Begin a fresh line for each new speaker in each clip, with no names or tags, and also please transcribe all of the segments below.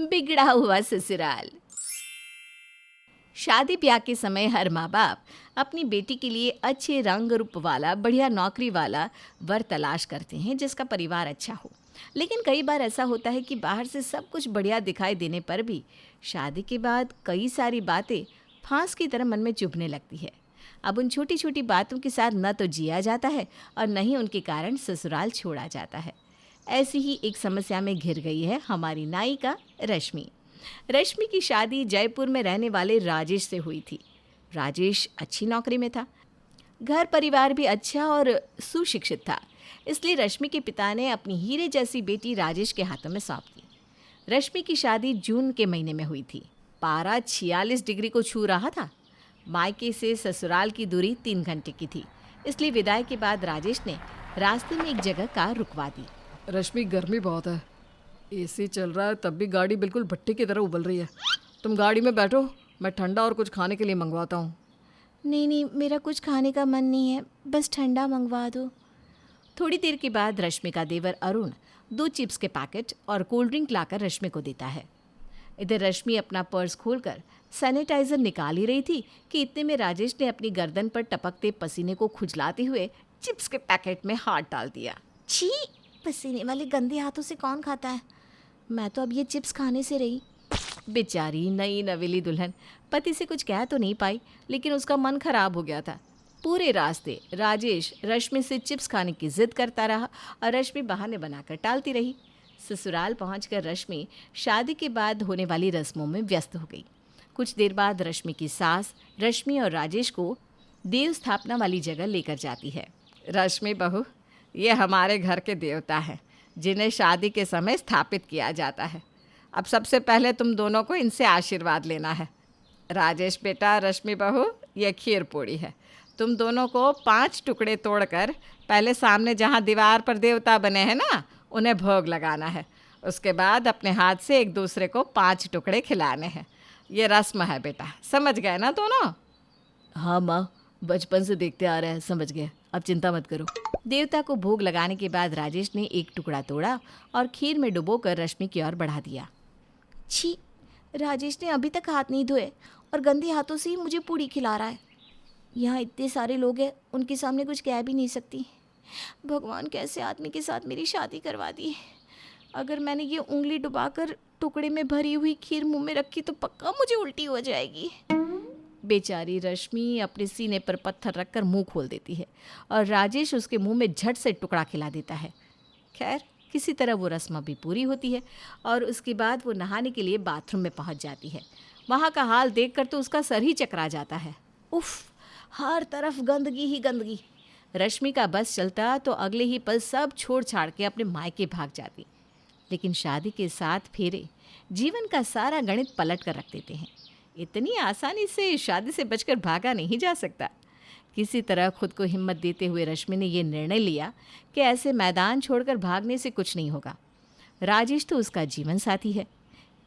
बिगड़ा हुआ ससुराल। शादी ब्याह के समय हर माँ बाप अपनी बेटी के लिए अच्छे रंग रूप वाला बढ़िया नौकरी वाला वर तलाश करते हैं जिसका परिवार अच्छा हो। लेकिन कई बार ऐसा होता है कि बाहर से सब कुछ बढ़िया दिखाई देने पर भी शादी के बाद कई सारी बातें फांस की तरह मन में चुभने लगती है। अब उन छोटी छोटी बातों के साथ न तो जिया जाता है और न ही उनके कारण ससुराल छोड़ा जाता है। ऐसी ही एक समस्या में घिर गई है हमारी नायिका रश्मि। रश्मि की शादी जयपुर में रहने वाले राजेश से हुई थी। राजेश अच्छी नौकरी में था, घर परिवार भी अच्छा और सुशिक्षित था। इसलिए रश्मि के पिता ने अपनी हीरे जैसी बेटी राजेश के हाथों में सौंप दी। रश्मि की शादी जून के महीने में हुई थी। पारा 46 डिग्री को छू रहा था। मायके से ससुराल की दूरी 3 घंटे की थी। इसलिए विदाई के बाद राजेश ने रास्ते में एक जगह कार रुकवा दी।
रश्मि, गर्मी बहुत है, एसी चल रहा है तब भी गाड़ी बिल्कुल भट्टी की तरह उबल रही है। तुम गाड़ी में बैठो, मैं ठंडा और कुछ खाने के लिए मंगवाता हूँ।
नहीं, मेरा कुछ खाने का मन नहीं है, बस ठंडा मंगवा दो। थोड़ी देर के बाद रश्मि का देवर अरुण 2 चिप्स के पैकेट और कोल्ड ड्रिंक लाकर रश्मि को देता है। इधर रश्मि अपना पर्स खोलकर सैनिटाइजर निकाल ही रही थी कि इतने में राजेश ने अपनी गर्दन पर टपकते पसीने को खुजलाते हुए चिप्स के पैकेट में हाथ डाल दिया। छी, पसीने वाले गंदे हाथों से कौन खाता है? मैं तो अब ये चिप्स खाने से रही। बेचारी नई नवेली दुल्हन पति से कुछ कह तो नहीं पाई, लेकिन उसका मन खराब हो गया था। पूरे रास्ते राजेश रश्मि से चिप्स खाने की जिद करता रहा और रश्मि बहाने बनाकर टालती रही। ससुराल पहुंचकर रश्मि शादी के बाद होने वाली रस्मों में व्यस्त हो गई। कुछ देर बाद रश्मि की सास रश्मि और राजेश को देव स्थापना वाली जगह लेकर जाती है। रश्मि बहू, ये हमारे घर के देवता हैं जिन्हें शादी के समय स्थापित किया जाता है। अब सबसे पहले तुम दोनों को इनसे आशीर्वाद लेना है। राजेश बेटा, रश्मि बहू, ये खीर पूड़ी है। तुम दोनों को 5 टुकड़े तोड़कर पहले सामने जहाँ दीवार पर देवता बने हैं ना, उन्हें भोग लगाना है। उसके बाद अपने हाथ से एक दूसरे को 5 टुकड़े खिलाने हैं। ये रस्म है बेटा, समझ गए ना दोनों?
हाँ माँ, बचपन से देखते आ रहे हैं, समझ गए, अब चिंता मत करो।
देवता को भोग लगाने के बाद राजेश ने एक टुकड़ा तोड़ा और खीर में डुबोकर रश्मि की ओर बढ़ा दिया। छी, राजेश ने अभी तक हाथ नहीं धोए और गंदे हाथों से ही मुझे पूड़ी खिला रहा है। यहाँ इतने सारे लोग हैं, उनके सामने कुछ कह भी नहीं सकती। भगवान, कैसे आदमी के साथ मेरी शादी करवा दी। अगर मैंने ये उंगली डुबाकर टुकड़े में भरी हुई खीर मुंह में रखी तो पक्का मुझे उल्टी हो जाएगी। बेचारी रश्मि अपने सीने पर पत्थर रखकर मुंह खोल देती है और राजेश उसके मुंह में झट से टुकड़ा खिला देता है। खैर, किसी तरह वो रस्म भी पूरी होती है और उसके बाद वो नहाने के लिए बाथरूम में पहुंच जाती है। वहाँ का हाल देखकर तो उसका सर ही चकरा जाता है। उफ, हर तरफ गंदगी ही गंदगी। रश्मि का बस चलता तो अगले ही पल सब छोड़ छाड़ के अपने मायके भाग जाती। लेकिन शादी के 7 फेरे जीवन का सारा गणित पलट कर रख देते हैं। इतनी आसानी से शादी से बचकर भागा नहीं जा सकता। किसी तरह खुद को हिम्मत देते हुए रश्मि ने यह निर्णय लिया कि ऐसे मैदान छोड़कर भागने से कुछ नहीं होगा। राजेश तो उसका जीवन साथी है,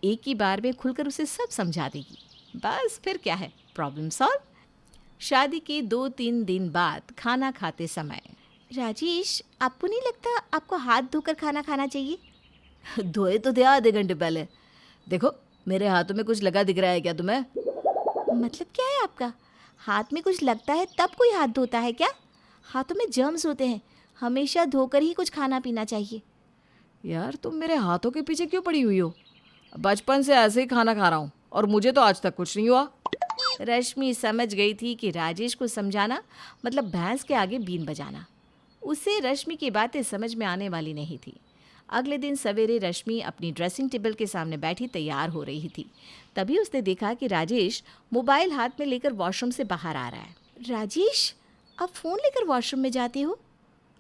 एक ही बार में खुलकर उसे सब समझा देगी। बस फिर क्या है, प्रॉब्लम सॉल्व। शादी के 2-3 दिन बाद खाना खाते समय, राजेश, आपको नहीं लगता आपको हाथ धोकर खाना खाना चाहिए?
धोए तो थे आधे घंटे पहले। देखो, मेरे हाथों में कुछ लगा दिख रहा है क्या तुम्हें?
मतलब क्या है आपका? हाथ में कुछ लगता है तब कोई हाथ धोता है क्या? हाथों में जर्म्स होते हैं, हमेशा धोकर ही कुछ खाना पीना चाहिए।
यार, तुम मेरे हाथों के पीछे क्यों पड़ी हुई हो? बचपन से ऐसे ही खाना खा रहा हूँ और मुझे तो आज तक कुछ नहीं हुआ।
रश्मि समझ गई थी कि राजेश को समझाना मतलब भैंस के आगे बीन बजाना। उसे रश्मि की बातें समझ में आने वाली नहीं थी। अगले दिन सवेरे रश्मि अपनी ड्रेसिंग टेबल के सामने बैठी तैयार हो रही थी। तभी उसने देखा कि राजेश मोबाइल हाथ में लेकर वॉशरूम से बाहर आ रहा है। राजेश, आप फ़ोन लेकर वॉशरूम में जाते हो?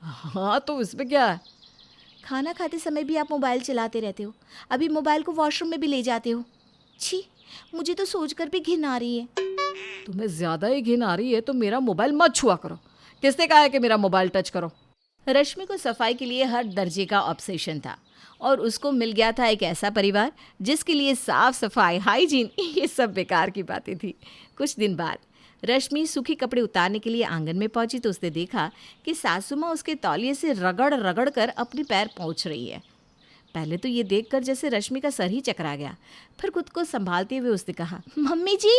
हाँ, तो इसमें क्या है?
खाना खाते समय भी आप मोबाइल चलाते रहते हो, अभी मोबाइल को वॉशरूम में भी ले जाते हो। छी, मुझे तो सोचकर भी घिन आ रही है।
तुम्हें ज़्यादा ही घिन आ रही है तो मेरा मोबाइल मत छुआ करो। किसने कहा है कि मेरा मोबाइल टच करो?
रश्मि को सफाई के लिए हर दर्जे का ऑब्सेशन था और उसको मिल गया था एक ऐसा परिवार जिसके लिए साफ सफाई, हाइजीन, ये सब बेकार की बातें थी। कुछ दिन बाद रश्मि सूखे कपड़े उतारने के लिए आंगन में पहुंची तो उसने देखा कि सासू माँ उसके तौलिए से रगड़ रगड़ कर अपने पैर पोंछ रही है। पहले तो ये देखकर जैसे रश्मि का सर ही चकरा गया। फिर खुद को संभालते हुए उसने कहा, मम्मी जी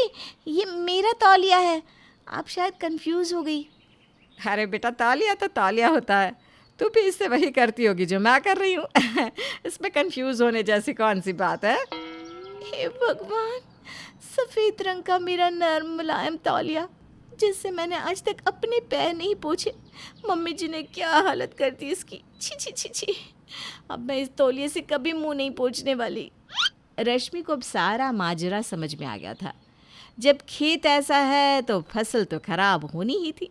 ये मेरा तौलिया है, आप शायद कंफ्यूज हो गई।
अरे बेटा, तौलिया तो तौलिया होता है, तू भी इससे वही करती होगी जो मैं कर रही हूँ। इसमें कंफ्यूज होने जैसी कौन सी बात है।
हे भगवान, सफ़ेद रंग का मेरा नर्म मुलायम तौलिया जिससे मैंने आज तक अपने पैर नहीं पोंछे, मम्मी जी ने क्या हालत कर दी इसकी। छी छी छी छी, अब मैं इस तौलिए से कभी मुंह नहीं पोंछने वाली। रश्मि को अब सारा माजरा समझ में आ गया था। जब खेत ऐसा है तो फसल तो खराब होनी ही थी।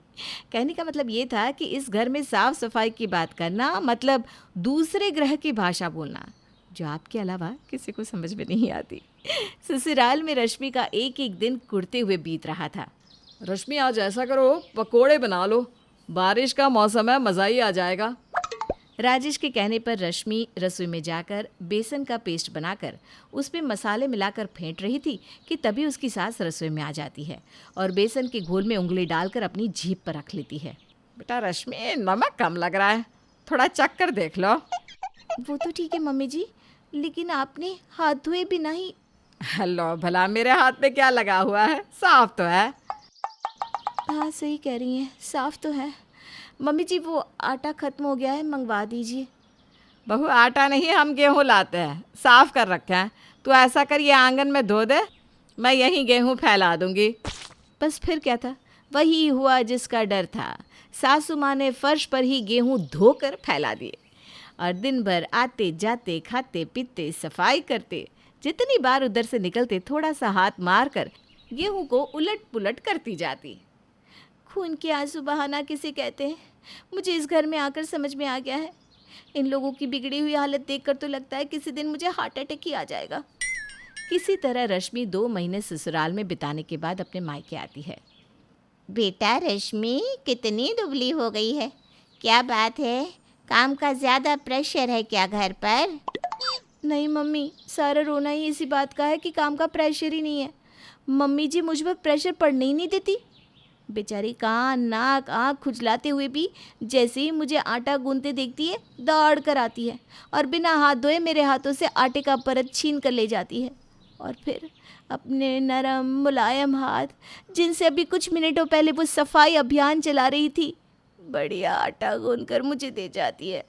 कहने का मतलब ये था कि इस घर में साफ सफाई की बात करना मतलब दूसरे ग्रह की भाषा बोलना, जो आपके अलावा किसी को समझ में नहीं आती। ससुराल में रश्मि का एक एक दिन कुड़ते हुए बीत रहा था।
रश्मि, आज ऐसा करो, पकोड़े बना लो, बारिश का मौसम है, मज़ा ही आ जाएगा।
राजेश के कहने पर रश्मि रसोई में जाकर बेसन का पेस्ट बनाकर उसमें मसाले मिलाकर फेंट रही थी कि तभी उसकी सास रसोई में आ जाती है और बेसन के घोल में उंगली डालकर अपनी जीभ पर रख लेती है।
बेटा रश्मि, नमक कम लग रहा है, थोड़ा चख कर देख लो।
वो तो ठीक है मम्मी जी, लेकिन आपने हाथ धोए बिना ही।
हेलो भला, मेरे हाथ में क्या लगा हुआ है, साफ तो है।
हाँ सही कह रही हैं, साफ तो है। मम्मी जी वो आटा ख़त्म हो गया है, मंगवा दीजिए।
बहू, आटा नहीं, हम गेहूँ लाते हैं, साफ कर रखे हैं। तू ऐसा कर, ये आंगन में धो दे, मैं यहीं गेहूँ फैला दूंगी।
बस फिर क्या था, वही हुआ जिसका डर था। सासू माँ ने फर्श पर ही गेहूँ धोकर फैला दिए और दिन भर आते जाते खाते पीते सफाई करते, जितनी बार उधर से निकलते थोड़ा सा हाथ मार कर गेहूँ को उलट पुलट करती जाती। खून के आंसू बहाना किसे कहते हैं, मुझे इस घर में आकर समझ में आ गया है। इन लोगों की बिगड़ी हुई हालत देखकर तो लगता है किसी दिन मुझे हार्ट अटैक ही आ जाएगा। किसी तरह रश्मि 2 महीने ससुराल में बिताने के बाद अपने मायके आती है।
बेटा रश्मि, कितनी दुबली हो गई है, क्या बात है? काम का ज़्यादा प्रेशर है क्या घर पर?
नहीं मम्मी, सारा रोना ही इसी बात का है कि काम का प्रेशर ही नहीं है। मम्मी जी मुझ पर प्रेशर पड़ने ही नहीं देती। बेचारी कान नाक आँख खुजलाते हुए भी जैसे ही मुझे आटा गूंथते देखती है दौड़ कर आती है और बिना हाथ धोए मेरे हाथों से आटे का परत छीन कर ले जाती है और फिर अपने नरम मुलायम हाथ, जिनसे अभी कुछ मिनटों पहले वो सफाई अभियान चला रही थी, बढ़िया आटा गूंथ कर मुझे दे जाती है।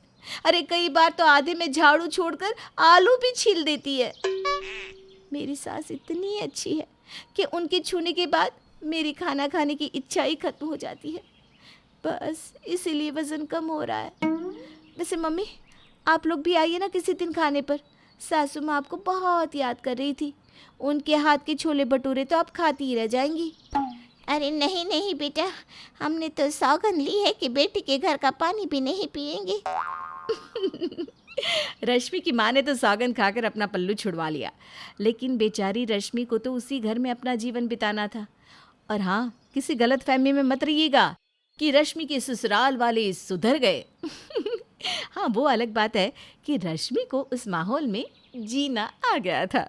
अरे कई बार तो आधे में झाड़ू छोड़कर आलू भी छील देती है। मेरी सास इतनी अच्छी है कि उनके छूने के बाद मेरी खाना खाने की इच्छा ही खत्म हो जाती है। बस इसीलिए वज़न कम हो रहा है। वैसे मम्मी, आप लोग भी आइए ना किसी दिन खाने पर। सासू माँ आपको बहुत याद कर रही थी। उनके हाथ के छोले भटूरे तो आप खाती ही रह जाएंगी।
अरे नहीं नहीं बेटा, हमने तो सौगंध ली है कि बेटी के घर का पानी भी नहीं पिएंगे।
रश्मि की माँ ने तो सौगंध खाकर अपना पल्लू छुड़वा लिया, लेकिन बेचारी रश्मि को तो उसी घर में अपना जीवन बिताना था। और हाँ, किसी गलत फहमी में मत रहिएगा कि रश्मि के ससुराल वाले सुधर गए। हाँ, वो अलग बात है कि रश्मि को उस माहौल में जीना आ गया था।